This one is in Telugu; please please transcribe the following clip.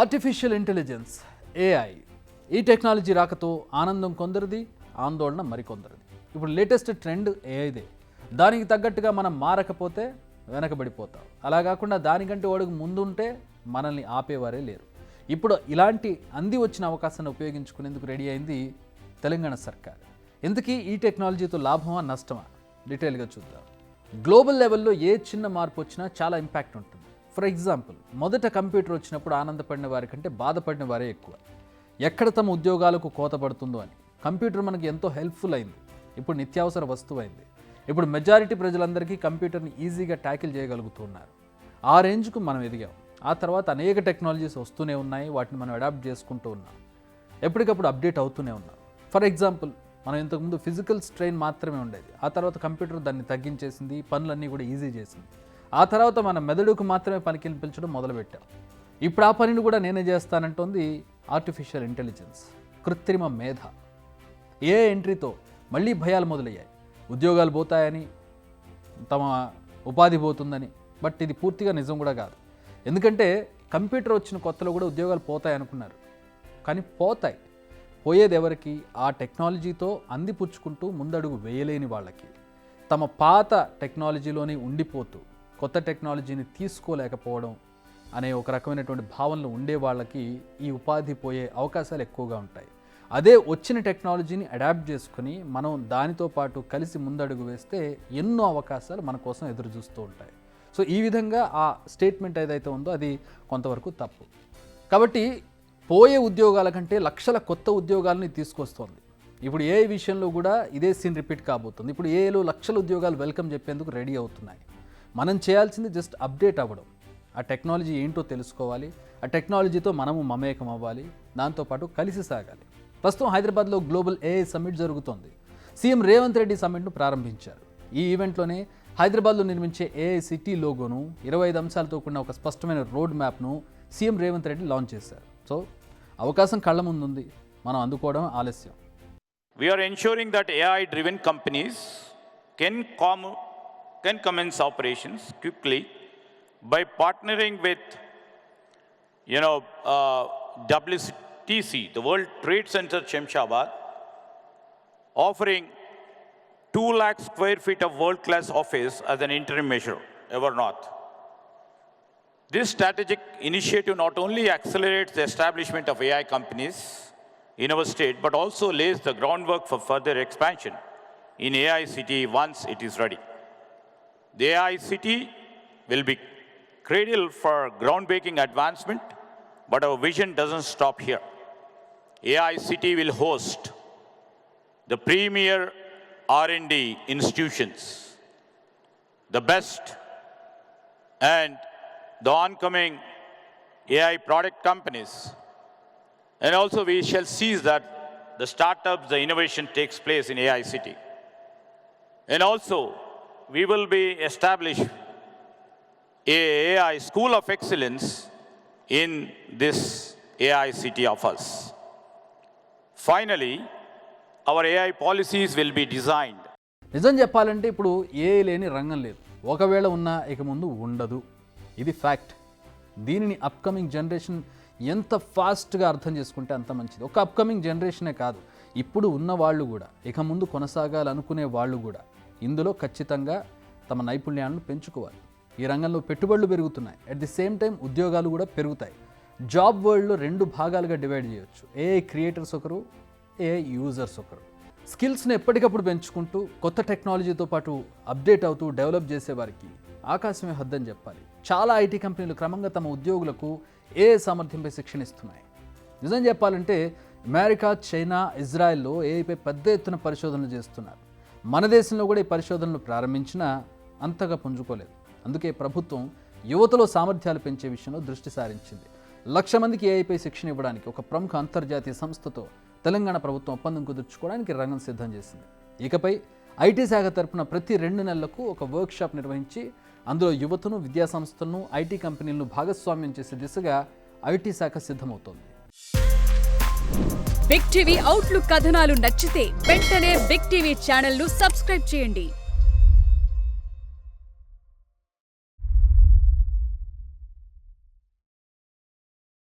ఆర్టిఫిషియల్ ఇంటెలిజెన్స్ ఏఐ ఈ టెక్నాలజీ రాకతో ఆనందం కొందరిది, ఆందోళన మరికొందరిది. ఇప్పుడు లేటెస్ట్ ట్రెండ్ ఏఐదే. దానికి తగ్గట్టుగా మనం మారకపోతే వెనకబడిపోతాం. అలా కాకుండా దానికంటే అడుగు ముందుంటే మనల్ని ఆపేవారే లేరు. ఇప్పుడు ఇలాంటి అంది వచ్చిన అవకాశాన్ని ఉపయోగించుకునేందుకు రెడీ అయింది తెలంగాణ సర్కార్. ఇంతకీ ఈ టెక్నాలజీతో లాభమా నష్టమా డీటెయిల్గా చూద్దాం. గ్లోబల్ లెవెల్లో ఏ చిన్న మార్పు వచ్చినా చాలా ఇంపాక్ట్ ఉంటుంది. ఫర్ ఎగ్జాంపుల్, మొదట కంప్యూటర్ వచ్చినప్పుడు ఆనందపడిన వారి కంటే బాధపడిన వారే ఎక్కువ. ఎక్కడ తమ ఉద్యోగాలకు కోత పడుతుందో అని. కంప్యూటర్ మనకి ఎంతో హెల్ప్ఫుల్ అయింది. ఇప్పుడు నిత్యావసర వస్తువు అయింది. ఇప్పుడు మెజారిటీ ప్రజలందరికీ కంప్యూటర్ని ఈజీగా ట్యాకిల్ చేయగలుగుతున్నారు. ఆ రేంజ్కు మనం ఎదిగాం. ఆ తర్వాత అనేక టెక్నాలజీస్ వస్తూనే ఉన్నాయి. వాటిని మనం అడాప్ట్ చేసుకుంటూ ఉన్నాం. ఎప్పటికప్పుడు అప్డేట్ అవుతూనే ఉన్నాం. ఫర్ ఎగ్జాంపుల్, మనం ఇంతకుముందు ఫిజికల్ స్ట్రెయిన్ మాత్రమే ఉండేది. ఆ తర్వాత కంప్యూటర్ దాన్ని తగ్గించేసింది, పనులన్నీ కూడా ఈజీ చేసింది. ఆ తర్వాత మన మెదడుకు మాత్రమే పనికి పిలిచడం మొదలుపెట్టాం. ఇప్పుడు ఆ పనిని కూడా నేనే చేస్తానంటోంది ఆర్టిఫిషియల్ ఇంటెలిజెన్స్, కృత్రిమ మేధ. ఏ ఎంట్రీతో మళ్ళీ భయాలు మొదలయ్యాయి. ఉద్యోగాలు పోతాయని, తమ ఉపాధి పోతుందని. బట్ ఇది పూర్తిగా నిజం కూడా కాదు. ఎందుకంటే కంప్యూటర్ వచ్చిన కొత్తలో కూడా ఉద్యోగాలు పోతాయి అనుకున్నారు. కానీ పోతాయి. పోయేది ఎవరికి? ఆ టెక్నాలజీతో అందిపుచ్చుకుంటూ ముందడుగు వేయలేని వాళ్ళకి, తమ పాత టెక్నాలజీలోనే ఉండిపోతూ కొత్త టెక్నాలజీని తీసుకోలేకపోవడం అనే ఒక రకమైనటువంటి భావనలు ఉండే వాళ్ళకి ఈ ఉపాధి పోయే అవకాశాలు ఎక్కువగా ఉంటాయి. అదే వచ్చిన టెక్నాలజీని అడాప్ట్ చేసుకుని మనం దానితో పాటు కలిసి ముందడుగు వేస్తే ఎన్నో అవకాశాలు మన కోసం ఎదురు చూస్తూ ఉంటాయి. సో ఈ విధంగా ఆ స్టేట్మెంట్ ఏదైతే ఉందో అది కొంతవరకు తప్పు. కాబట్టి పోయే ఉద్యోగాల కంటే లక్షల కొత్త ఉద్యోగాలని తీసుకొస్తోంది. ఇప్పుడు ఏఐ విషయంలో కూడా ఇదే సీన్ రిపీట్ కాబోతుంది. ఇప్పుడు ఏఐలో లక్షల ఉద్యోగాలు వెల్కమ్ చెప్పేందుకు రెడీ అవుతున్నాయి. మనం చేయాల్సింది జస్ట్ అప్డేట్ అవ్వడం. ఆ టెక్నాలజీ ఏంటో తెలుసుకోవాలి. ఆ టెక్నాలజీతో మనము మమేకం అవ్వాలి. దాంతోపాటు కలిసి సాగాలి. ప్రస్తుతం హైదరాబాద్లో గ్లోబల్ ఏఐ సమ్మిట్ జరుగుతోంది. సీఎం రేవంత్ రెడ్డి సమ్మిట్ను ప్రారంభించారు. ఈ ఈవెంట్లోనే హైదరాబాద్లో నిర్మించే ఏఐ సిటీ లోగోను, 25 అంశాలతో కూడిన ఒక స్పష్టమైన రోడ్ మ్యాప్ను సీఎం రేవంత్ రెడ్డి లాంచ్ చేశారు. సో అవకాశం కళ్ళ ముందుంది, మనం అందుకోవడం ఆలస్యం. We are ensuring that AI-driven companies can commence operations quickly by partnering with, WTC, the World Trade Center, Shamshabad, offering 2 lakh square feet of world-class office as an interim measure, Evernorth. This strategic initiative not only accelerates the establishment of AI companies in our state, but also lays the groundwork for further expansion in AI City once it is ready. The AI City will be cradle for groundbreaking advancement, but our vision doesn't stop here. AI City will host the premier R&D institutions, the best and the oncoming AI product companies. And also we shall seize that the startups, the innovation takes place in AI City. And also we will be establish a AI School of Excellence in this AI City of us. Finally, our AI policies will be designed. నిజం చెప్పాలంటే ఇప్పుడు ఏఐ లేని రంగం లేదు. ఒకవేళ ఉన్నా ఇక ముందు ఉండదు. ఇది ఫ్యాక్ట్. దీనిని అప్కమింగ్ జనరేషన్ ఎంత ఫాస్ట్గా అర్థం చేసుకుంటే అంత మంచిది. ఒక అప్కమింగ్ జనరేషనే కాదు, ఇప్పుడు ఉన్న వాళ్ళు కూడా, ఇక ముందు కొనసాగాలనుకునే వాళ్ళు కూడా ఇందులో ఖచ్చితంగా తమ నైపుణ్యాలను పెంచుకోవాలి. ఈ రంగంలో పెట్టుబడులు పెరుగుతున్నాయి. అట్ ది సేమ్ టైం ఉద్యోగాలు కూడా పెరుగుతాయి. జాబ్ వరల్డ్లో 2 భాగాలుగా డివైడ్ చేయొచ్చు. ఏఐ క్రియేటర్స్ ఒకరు, ఏఐ యూజర్స్ ఒకరు. స్కిల్స్ని ఎప్పటికప్పుడు పెంచుకుంటూ కొత్త టెక్నాలజీతో పాటు అప్డేట్ అవుతూ డెవలప్ చేసేవారికి ఆకాశమే హద్దని చెప్పాలి. చాలా ఐటీ కంపెనీలు క్రమంగా తమ ఉద్యోగులకు ఏఐ సామర్థ్యంపై శిక్షణ ఇస్తున్నాయి. నిజం చెప్పాలంటే అమెరికా, చైనా, ఇజ్రాయెల్లో ఏఐపై పెద్ద ఎత్తున పరిశోధనలు చేస్తున్నారు. మన దేశంలో కూడా ఈ పరిశోధనలు ప్రారంభించినా అంతగా పుంజుకోలేదు. అందుకే ప్రభుత్వం యువతలో సామర్థ్యాలు పెంచే విషయంలో దృష్టి సారించింది. 1,00,000 మందికి ఏఐపై శిక్షణ ఇవ్వడానికి ఒక ప్రముఖ అంతర్జాతీయ సంస్థతో తెలంగాణ ప్రభుత్వం ఒప్పందం కుదుర్చుకోవడానికి రంగం సిద్ధం చేసింది. ఇకపై ఐటీ శాఖ తరపున ప్రతి 2 నెలలకు ఒక వర్క్షాప్ నిర్వహించి అందులో యువతను, విద్యా సంస్థలను, ఐటీ కంపెనీలను భాగస్వామ్యం చేసే దిశగా ఐటీ శాఖ సిద్ధమవుతోంది. బిగ్ టీవీ అవుట్లుక్ కథనాలు నచ్చితే వెంటనే బిగ్ టీవీ ఛానల్ను సబ్స్క్రైబ్ చేయండి.